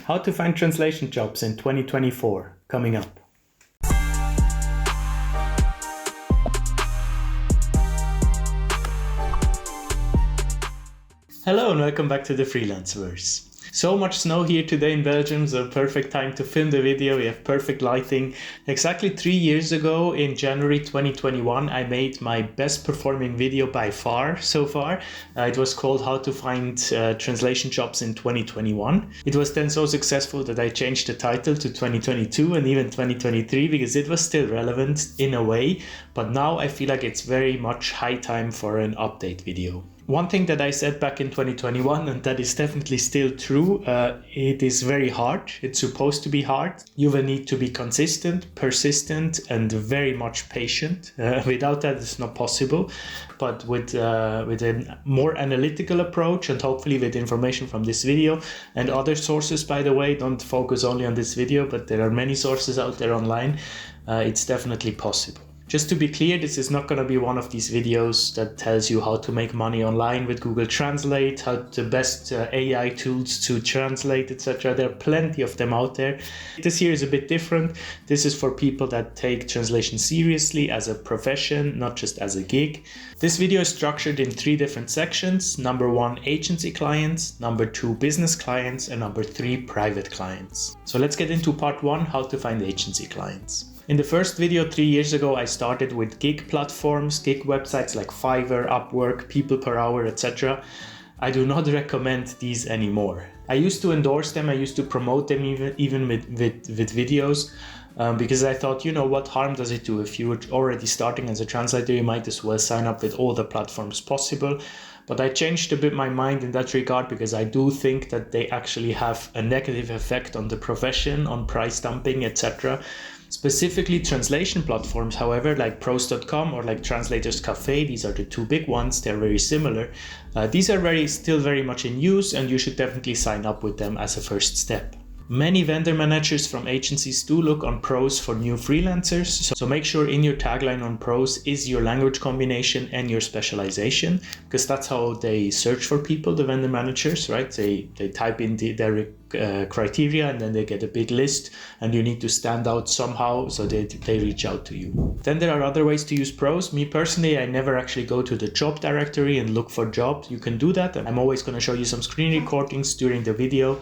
How to find translation jobs in 2024, coming up. Hello and welcome back to the Freelanceverse. So much snow here today in Belgium, so perfect time to film the video. We have perfect lighting. Exactly 3 years ago, in January 2021, I made my best performing video by far so far. It was called How to Find Translation Jobs in 2021. It was then so successful that I changed the title to 2022 and even 2023 because it was still relevant in a way. But now I feel like it's very much high time for an update video. One thing that I said back in 2021, and that is definitely still true, it is very hard. It's supposed to be hard. You will need to be consistent, persistent, and very much patient. Without that, it's not possible. But with a more analytical approach, and hopefully with information from this video and other sources, by the way, don't focus only on this video, but there are many sources out there online, it's definitely possible. Just to be clear, this is not going to be one of these videos that tells you how to make money online with Google Translate, how the best AI tools to translate, etc. There are plenty of them out there. This here is a bit different. This is for people that take translation seriously as a profession, not just as a gig. This video is structured in 3 different sections. Number 1, agency clients. Number 2, business clients. And number 3, private clients. So let's get into part 1, how to find agency clients. In the first video 3 years ago, I started with gig platforms, gig websites like Fiverr, Upwork, People Per Hour, etc. I do not recommend these anymore. I used to endorse them, I used to promote them even with videos because I thought, you know, what harm does it do? If you're already starting as a translator, you might as well sign up with all the platforms possible. But I changed a bit my mind in that regard because I do think that they actually have a negative effect on the profession, on price dumping, etc. Specifically translation platforms, however, like Probst.com or like Translators Cafe, these are the 2 big ones, they're very similar. These are still very much in use, and you should definitely sign up with them as a first step. Many vendor managers from agencies do look on pros for new freelancers, so make sure in your tagline on pros is your language combination and your specialization, because that's how they search for people, the vendor managers, right? They type in their criteria and then they get a big list, and you need to stand out somehow, so they reach out to you. Then there are other ways to use pros. Me personally, I never actually go to the job directory and look for jobs. You can do that, and I'm always going to show you some screen recordings during the video.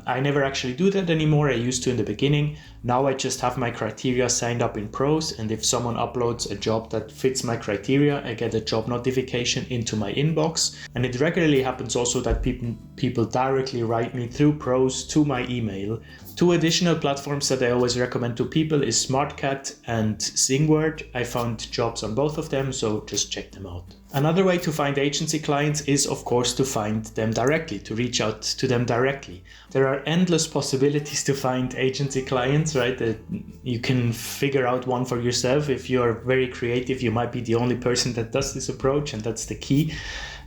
I never actually do that anymore. I used to in the beginning. Now I just have my criteria signed up in Pros, and if someone uploads a job that fits my criteria, I get a job notification into my inbox. And it regularly happens also that people directly write me through Pros to my email. 2 additional platforms that I always recommend to people is SmartCat and Zingword. I found jobs on both of them, so just check them out. Another way to find agency clients is, of course, to find them directly, to reach out to them directly. There are endless possibilities to find agency clients, right? You can figure out one for yourself. If you're very creative, you might be the only person that does this approach, and that's the key.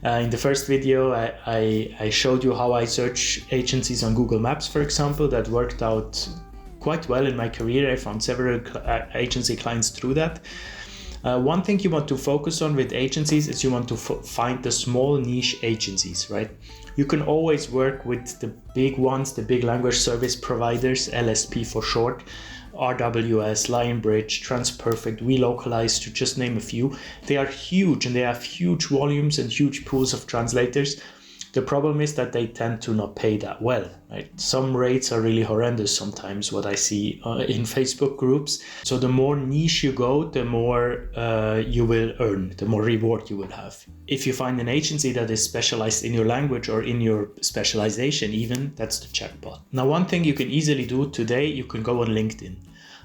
In the first video, I showed you how I search agencies on Google Maps, for example. That worked out quite well in my career. I found several agency clients through that. One thing you want to focus on with agencies is you want to find the small niche agencies, right? You can always work with the big ones, the big language service providers, LSP for short, RWS, Lionbridge, TransPerfect, WeLocalize, to just name a few. They are huge and they have huge volumes and huge pools of translators. The problem is that they tend to not pay that well, right? Some rates are really horrendous sometimes, what I see in Facebook groups. So the more niche you go, the more you will earn, the more reward you will have. If you find an agency that is specialized in your language or in your specialization even, that's the jackpot. Now, one thing you can easily do today, you can go on LinkedIn,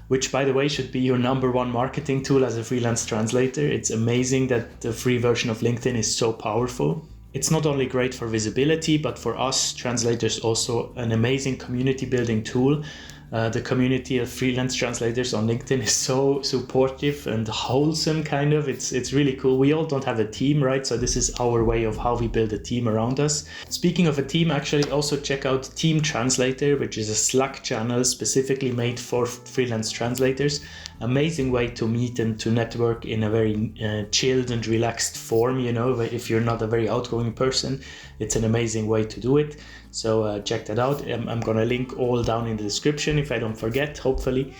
which, by the way, should be your number 1 marketing tool as a freelance translator. It's amazing that the free version of LinkedIn is so powerful. It's not only great for visibility, but for us translators also an amazing community building tool. The community of freelance translators on LinkedIn is so supportive and wholesome, kind of. It's really cool. We all don't have a team, right? So this is our way of how we build a team around us. Speaking of a team, actually also check out Team Translator, which is a Slack channel specifically made for freelance translators. Amazing way to meet and to network in a very chilled and relaxed form. You know, if you're not a very outgoing person, it's an amazing way to do it. So check that out. I'm gonna link all down in the description if I don't forget, hopefully.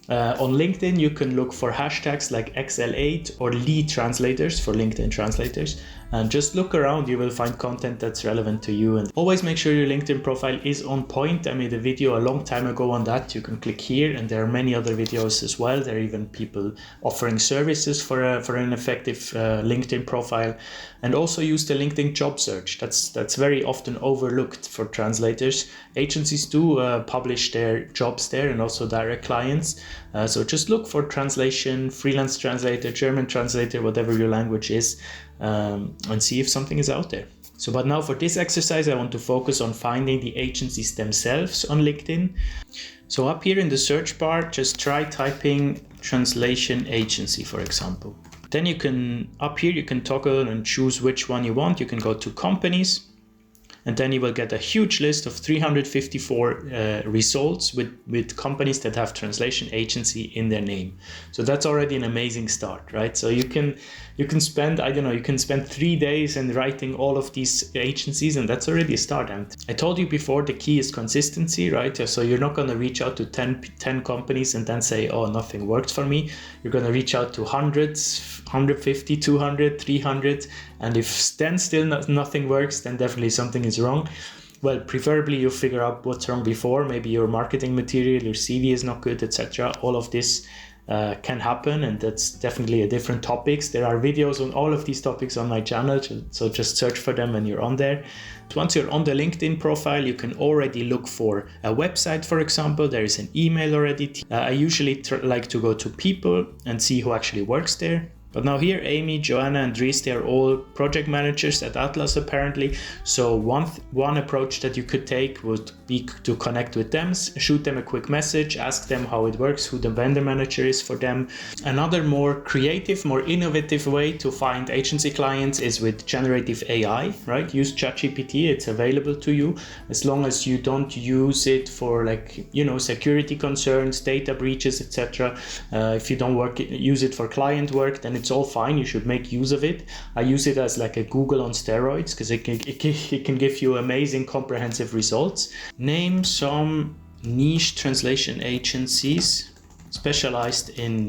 On LinkedIn, you can look for hashtags like XL8 or lead translators for LinkedIn translators, and just look around. You will find content that's relevant to you, and always make sure your LinkedIn profile is on point. I made a video a long time ago on that. You can click here, and there are many other videos as well. There are even people offering services for an effective LinkedIn profile, and also use the LinkedIn job search. That's very often overlooked for translators. Agencies do publish their jobs there, and also direct clients. So just look for translation, freelance translator, German translator, whatever your language is, and see if something is out there. So, but now for this exercise, I want to focus on finding the agencies themselves on LinkedIn. So up here in the search bar, just try typing translation agency, for example. Then you can, up here, you can toggle and choose which one you want. You can go to companies, and then you will get a huge list of 354 results with companies that have translation agency in their name. So that's already an amazing start, right? So you can spend, I don't know, you can spend 3 days in writing all of these agencies, and that's already a start. And I told you before, the key is consistency, right? So you're not going to reach out to 10 companies and then say, oh, nothing worked for me. You're going to reach out to hundreds, 150, 200, 300. And if then still nothing works, then definitely something is wrong. Well, preferably you figure out what's wrong before. Maybe your marketing material, your CV is not good, etc. All of this can happen, and that's definitely a different topics. There are videos on all of these topics on my channel, so just search for them when you're on there. Once you're on the LinkedIn profile, you can already look for a website, for example. There is an email already. I usually like to go to people and see who actually works there. But now here, Amy, Joanna, and Dries, they are all project managers at Atlas apparently. So one approach that you could take would be to connect with them, shoot them a quick message, ask them how it works, who the vendor manager is for them. Another more creative, more innovative way to find agency clients is with generative AI, right? Use ChatGPT, it's available to you, as long as you don't use it for security concerns, data breaches, etc. If you don't use it for client work, then it's all fine. You should make use of it. I use it as like a Google on steroids, because it can give you amazing comprehensive results. Name some niche translation agencies specialized in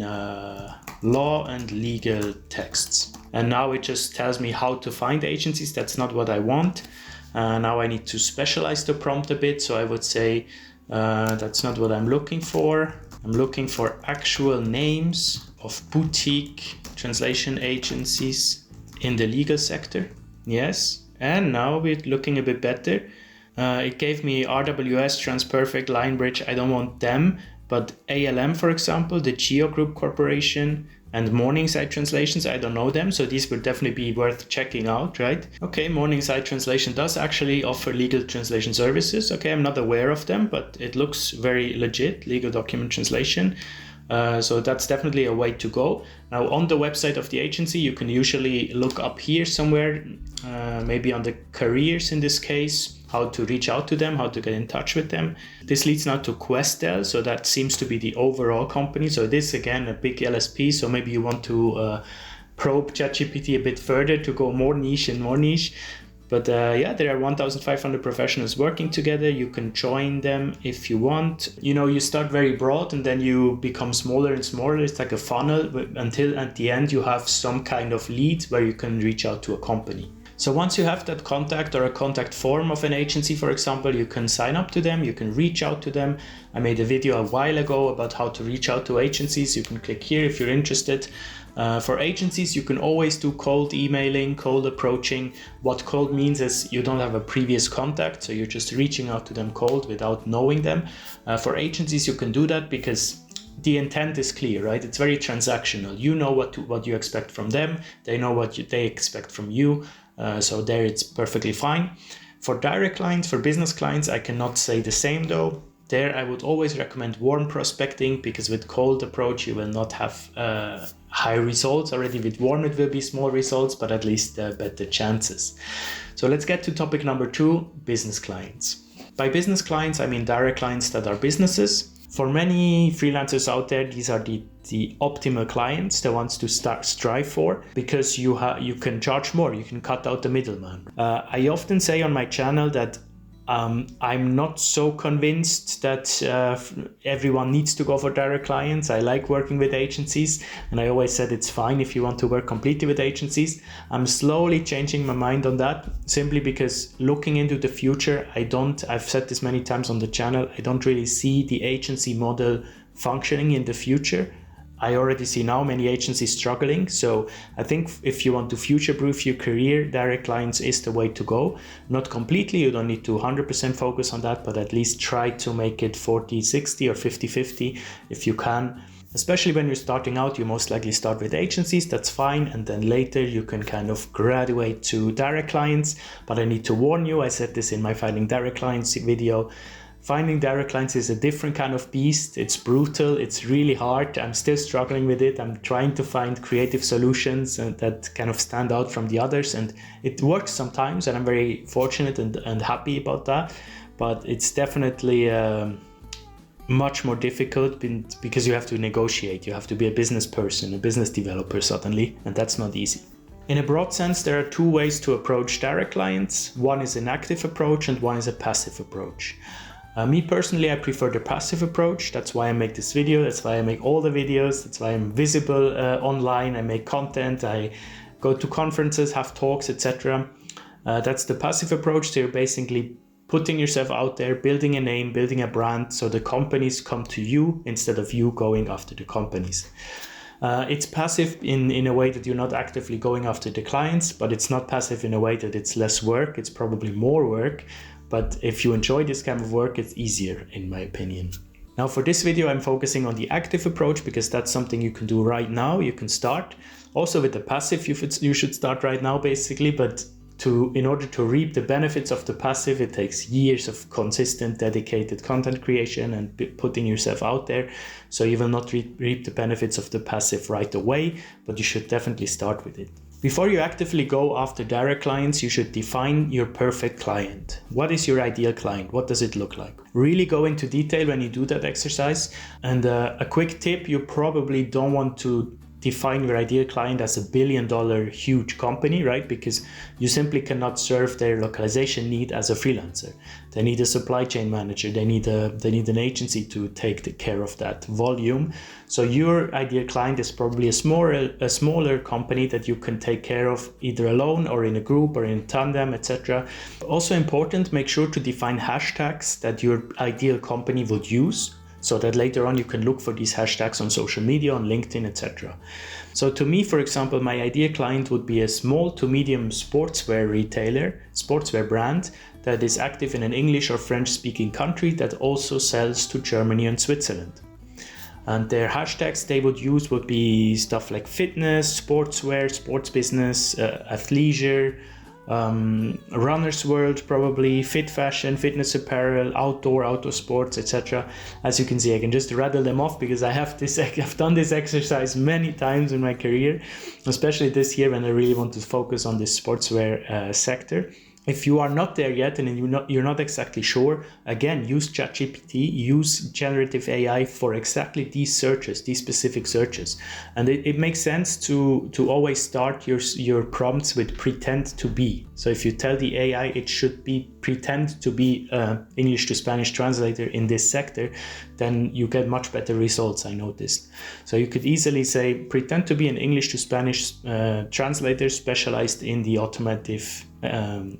law and legal texts. And now it just tells me how to find agencies. That's not what I want. Now I need to specialize the prompt a bit. So I would say that's not what I'm looking for. I'm looking for actual names of boutique translation agencies in the legal sector. Yes, and now we're looking a bit better. It gave me RWS, TransPerfect, Linebridge. I don't want them, but ALM, for example, the Geo Group Corporation, and Morningside Translations, I don't know them, so these would definitely be worth checking out, right? Okay, Morningside Translation does actually offer legal translation services. Okay, I'm not aware of them, but it looks very legit, legal document translation. So that's definitely a way to go. Now on the website of the agency, you can usually look up here somewhere, maybe on the careers in this case, how to reach out to them, how to get in touch with them. This leads now to Questel, so that seems to be the overall company. So this again, a big LSP, so maybe you want to probe ChatGPT a bit further to go more niche and more niche. But yeah, there are 1,500 professionals working together. You can join them if you want. You start very broad and then you become smaller and smaller. It's like a funnel until at the end you have some kind of lead where you can reach out to a company. So once you have that contact or a contact form of an agency, for example, you can sign up to them, you can reach out to them. I made a video a while ago about how to reach out to agencies. You can click here if you're interested. For agencies, you can always do cold emailing, cold approaching. What cold means is you don't have a previous contact, so you're just reaching out to them cold without knowing them. For agencies, you can do that because the intent is clear, right? It's very transactional. You know what you expect from them. They know what they expect from you. So there it's perfectly fine. For direct clients, for business clients, I cannot say the same though. There I would always recommend warm prospecting, because with cold approach you will not have high results. Already with warm it will be small results, but at least better chances. So let's get to topic number 2, business clients. By business clients, I mean direct clients that are businesses. For many freelancers out there, these are the optimal clients, the ones to strive for, because you can charge more, you can cut out the middleman. I often say on my channel that I'm not so convinced that everyone needs to go for direct clients. I like working with agencies, and I always said it's fine if you want to work completely with agencies. I'm slowly changing my mind on that, simply because looking into the future, I've said this many times on the channel, I don't really see the agency model functioning in the future. I already see now many agencies struggling. So I think if you want to future-proof your career, direct clients is the way to go. Not completely, you don't need to 100% focus on that, but at least try to make it 40-60 or 50-50 if you can. Especially when you're starting out, you most likely start with agencies, that's fine. And then later you can kind of graduate to direct clients. But I need to warn you, I said this in my Finding Direct Clients video, finding direct clients is a different kind of beast. It's brutal. It's really hard. I'm still struggling with it. I'm trying to find creative solutions that kind of stand out from the others. And it works sometimes, and I'm very fortunate and happy about that. But it's definitely much more difficult because you have to negotiate. You have to be a business person, a business developer suddenly, and that's not easy. In a broad sense, there are two ways to approach direct clients. One is an active approach and one is a passive approach. Me personally, I prefer the passive approach. That's why I make this video. That's why I make all the videos. That's why I'm visible online. I make content. I go to conferences, have talks, etc. That's the passive approach. So you're basically putting yourself out there, building a name, building a brand, so the companies come to you instead of you going after the companies. It's passive in a way that you're not actively going after the clients, but it's not passive in a way that it's less work. It's probably more work. But if you enjoy this kind of work, it's easier, in my opinion. Now for this video, I'm focusing on the active approach because that's something you can do right now. You can start. Also with the passive, you should start right now, basically. But in order to reap the benefits of the passive, it takes years of consistent, dedicated content creation and putting yourself out there. So you will not reap the benefits of the passive right away, but you should definitely start with it. Before you actively go after direct clients, you should define your perfect client. What is your ideal client? What does it look like? Really go into detail when you do that exercise. And a quick tip, you probably don't want to define your ideal client as $1 billion huge company, right? Because you simply cannot serve their localization need as a freelancer. They need a supply chain manager. They need an agency to take care of that volume. So your ideal client is probably a smaller company that you can take care of either alone or in a group or in tandem, etc. Also important, make sure to define hashtags that your ideal company would use, so that later on you can look for these hashtags on social media, on LinkedIn, etc. So to me, for example, my ideal client would be a small to medium sportswear retailer, sportswear brand that is active in an English or French speaking country that also sells to Germany and Switzerland. And their hashtags they would use would be stuff like fitness, sportswear, sports business, athleisure, runner's world, probably fit fashion, fitness apparel, outdoor sports, etc. As you can see, I can just rattle them off because I've done this exercise many times in my career, especially this year when I really want to focus on this sportswear sector. If you are not there yet and you're not exactly sure, again, use ChatGPT, use generative AI for exactly these searches, these specific searches. And it makes sense to always start your prompts with pretend to be. So if you tell the AI it should be pretend to be English to Spanish translator in this sector, then you get much better results, I noticed. So you could easily say, pretend to be an English to Spanish translator specialized in the automotive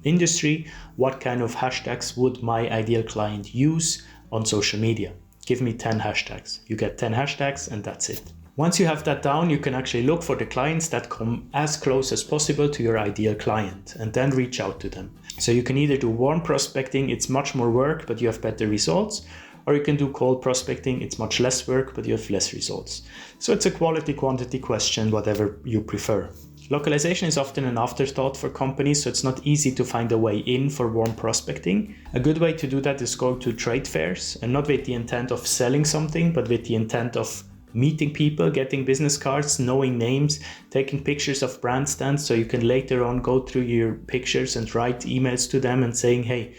industry. What kind of hashtags would my ideal client use on social media? Give me 10 hashtags. You get 10 hashtags and that's it. Once you have that down, you can actually look for the clients that come as close as possible to your ideal client and then reach out to them. So you can either do warm prospecting, it's much more work, but you have better results, or you can do cold prospecting, it's much less work, but you have less results. So it's a quality-quantity question, whatever you prefer. Localization is often an afterthought for companies, so it's not easy to find a way in for warm prospecting. A good way to do that is go to trade fairs, and not with the intent of selling something, but with the intent of meeting people, getting business cards, knowing names, taking pictures of brand stands, so you can later on go through your pictures and write emails to them and saying, hey,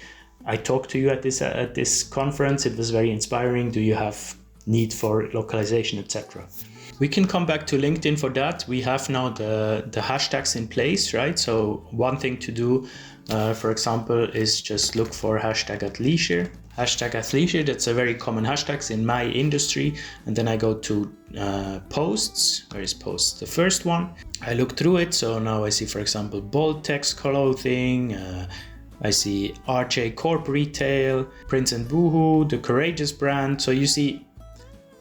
I talked to you at this conference, it was very inspiring, do you have need for localization, etc. We can come back to LinkedIn for that. We have now the hashtags in place, right? So one thing to do For example, is just look for #@leisure. #@leisure, that's a very common hashtag in my industry. And then I go to posts. Where is posts? The first one. I look through it. So now I see, for example, bold text clothing. I see RJ Corp Retail, Prince and Boohoo, the Courageous brand. So you see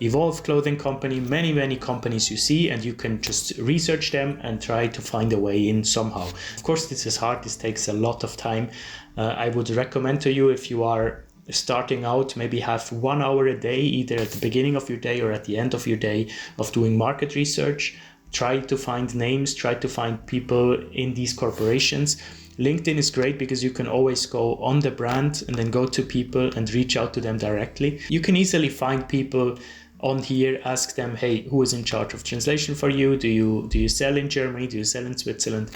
Evolve Clothing Company, many companies you see, and you can just research them and try to find a way in somehow. Of course, this is hard. This takes a lot of time. I would recommend to you, if you are starting out, maybe have 1 hour a day, either at the beginning of your day or at the end of your day, of doing market research. Try to find names, try to find people in these corporations. LinkedIn is great because you can always go on the brand and then go to people and reach out to them directly. You can easily find people on here, ask them, hey, who is in charge of translation for you? Do you sell in Germany? Do you sell in Switzerland?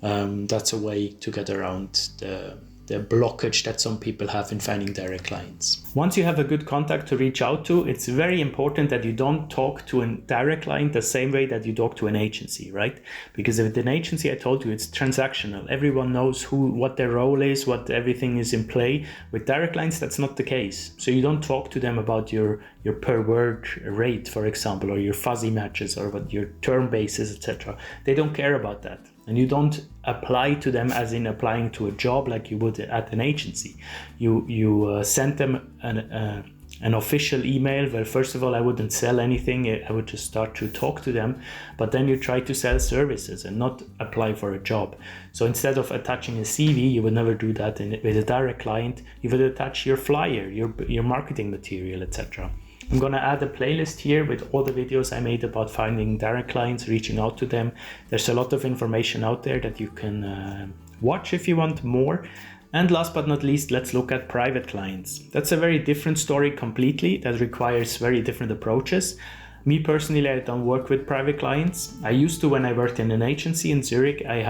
That's a way to get around the blockage that some people have in finding direct clients. Once you have a good contact to reach out to, it's very important that you don't talk to a direct client the same way that you talk to an agency, right? Because with an agency, I told you, it's transactional. Everyone knows what their role is, what everything is in play. With direct clients, that's not the case. So you don't talk to them about your per word rate, for example, or your fuzzy matches, or what your term basis, etc. They don't care about that. And you don't apply to them as in applying to a job like you would at an agency. You send them an official email where, first of all, I wouldn't sell anything. I would just start to talk to them. But then you try to sell services and not apply for a job. So instead of attaching a CV, you would never do that with a direct client. You would attach your flyer, your marketing material, etc. I'm going to add a playlist here with all the videos I made about finding direct clients, reaching out to them. There's a lot of information out there that you can watch if you want more. And last but not least, let's look at private clients. That's a very different story completely. That requires very different approaches. Me personally, I don't work with private clients. I used to when I worked in an agency in Zurich. I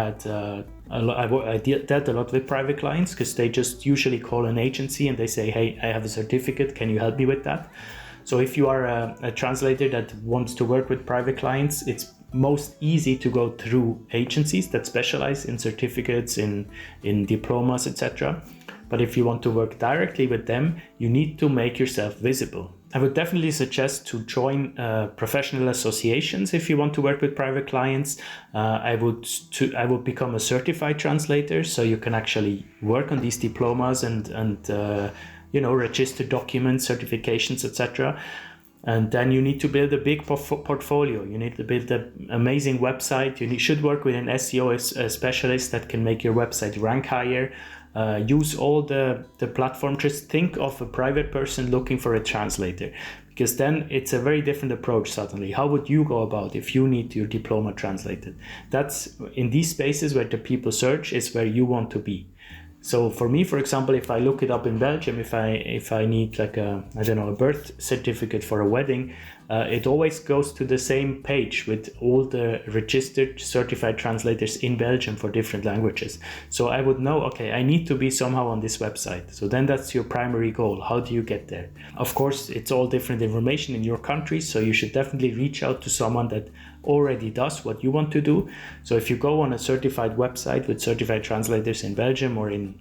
did a lot with private clients because they just usually call an agency and they say, hey, I have a certificate. Can you help me with that? So if you are a translator that wants to work with private clients, it's most easy to go through agencies that specialize in certificates, in diplomas, etc. But if you want to work directly with them, you need to make yourself visible. I would definitely suggest to join professional associations if you want to work with private clients. I would become a certified translator, so you can actually work on these diplomas and register documents, certifications, etc. And then you need to build a big portfolio. You need to build an amazing website. You should work with an SEO specialist that can make your website rank higher. Use all the platform. Just think of a private person looking for a translator, because then it's a very different approach suddenly. How would you go about if you need your diploma translated? That's in these spaces where the people search is where you want to be. So for me, for example, if I look it up in Belgium, if I need like a birth certificate for a wedding, it always goes to the same page with all the registered certified translators in Belgium for different languages. So I would know, okay, I need to be somehow on this website. So then that's your primary goal. How do you get there? Of course, it's all different information in your country. So you should definitely reach out to someone that already does what you want to do. So if you go on a certified website with certified translators in Belgium or in,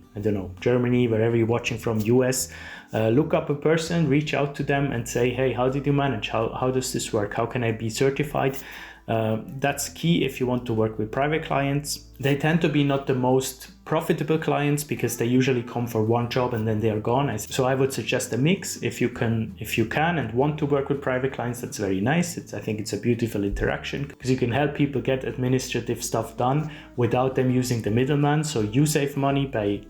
Germany, wherever you're watching from, US, look up a person, reach out to them and say, hey, how did you manage? How does this work? How can I be certified? That's key if you want to work with private clients. They tend to be not the most profitable clients because they usually come for one job and then they are gone. So I would suggest a mix. If you can and want to work with private clients, that's very nice. I think it's a beautiful interaction because you can help people get administrative stuff done without them using the middleman. So you save money by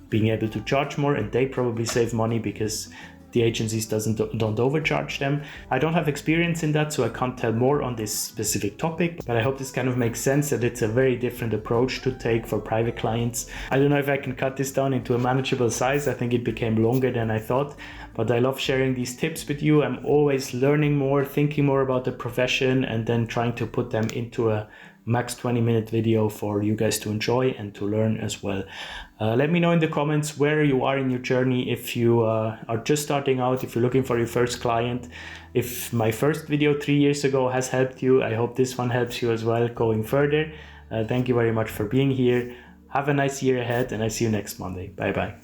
being able to charge more, and they probably save money because the agencies don't overcharge them. I don't have experience in that, so I can't tell more on this specific topic, but I hope this kind of makes sense that it's a very different approach to take for private clients. I don't know if I can cut this down into a manageable size. I think it became longer than I thought, but I love sharing these tips with you. I'm always learning more, thinking more about the profession, and then trying to put them into a max 20-minute video for you guys to enjoy and to learn as well. Let me know in the comments where you are in your journey. If you are just starting out, if you're looking for your first client, if my first video 3 years ago has helped you, I hope this one helps you as well going further. Thank you very much for being here. Have a nice year ahead, and I see you next Monday. Bye bye.